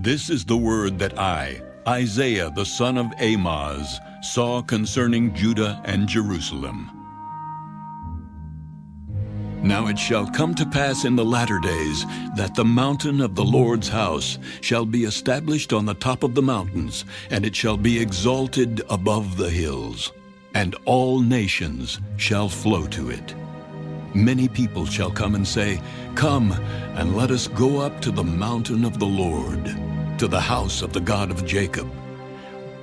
This is the word that I, Isaiah the son of Amoz, saw concerning Judah and Jerusalem. Now it shall come to pass in the latter days that the mountain of the Lord's house shall be established on the top of the mountains, and it shall be exalted above the hills, and all nations shall flow to it. Many people shall come and say, Come, and let us go up to the mountain of the Lord, to the house of the God of Jacob.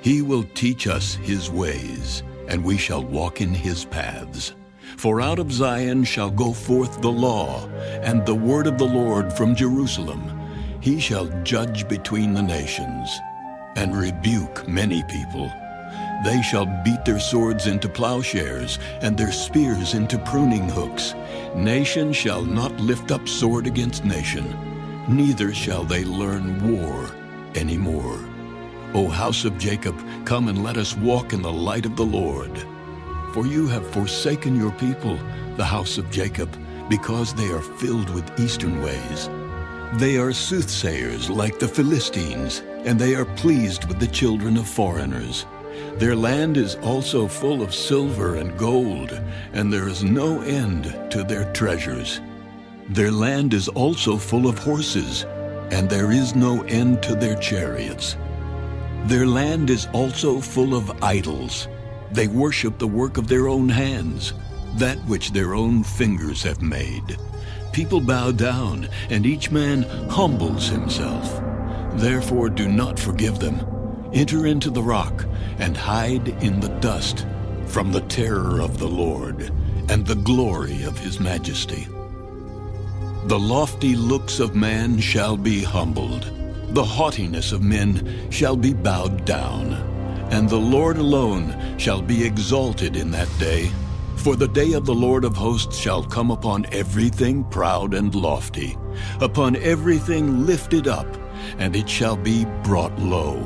He will teach us his ways, and we shall walk in his paths. For out of Zion shall go forth the law, and the word of the Lord from Jerusalem. He shall judge between the nations, and rebuke many people. They shall beat their swords into plowshares, and their spears into pruning hooks. Nation shall not lift up sword against nation, neither shall they learn war any more. O house of Jacob, come and let us walk in the light of the Lord. For you have forsaken your people, the house of Jacob, because they are filled with eastern ways. They are soothsayers like the Philistines, and they are pleased with the children of foreigners. Their land is also full of silver and gold, and there is no end to their treasures. Their land is also full of horses, and there is no end to their chariots. Their land is also full of idols. They worship the work of their own hands, that which their own fingers have made. People bow down, and each man humbles himself. Therefore do not forgive them. Enter into the rock, and hide in the dust from the terror of the Lord and the glory of his majesty. The lofty looks of man shall be humbled. The haughtiness of men shall be bowed down. And the Lord alone shall be exalted in that day. For the day of the Lord of hosts shall come upon everything proud and lofty, upon everything lifted up, and it shall be brought low.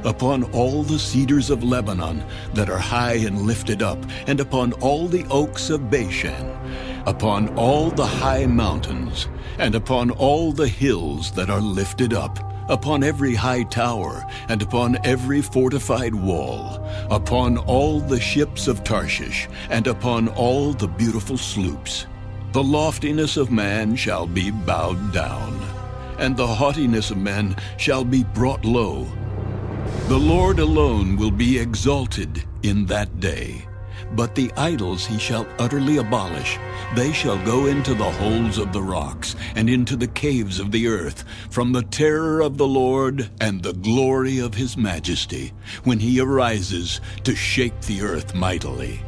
Upon all the cedars of Lebanon that are high and lifted up, and upon all the oaks of Bashan, upon all the high mountains, and upon all the hills that are lifted up, upon every high tower, and upon every fortified wall, upon all the ships of Tarshish, and upon all the beautiful sloops. The loftiness of man shall be bowed down, and the haughtiness of men shall be brought low. The Lord alone will be exalted in that day, but the idols he shall utterly abolish. They shall go into the holes of the rocks, and into the caves of the earth, from the terror of the Lord and the glory of his majesty, when he arises to shake the earth mightily.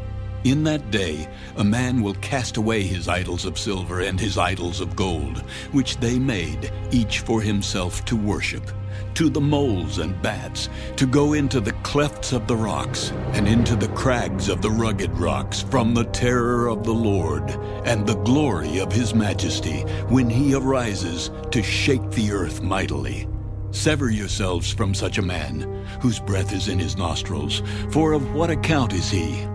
In that day a man will cast away his idols of silver and his idols of gold, which they made, each for himself to worship, to the moles and bats, to go into the clefts of the rocks, and into the crags of the rugged rocks, from the terror of the Lord and the glory of his majesty, when he arises to shake the earth mightily. Sever yourselves from such a man, whose breath is in his nostrils, for of what account is he?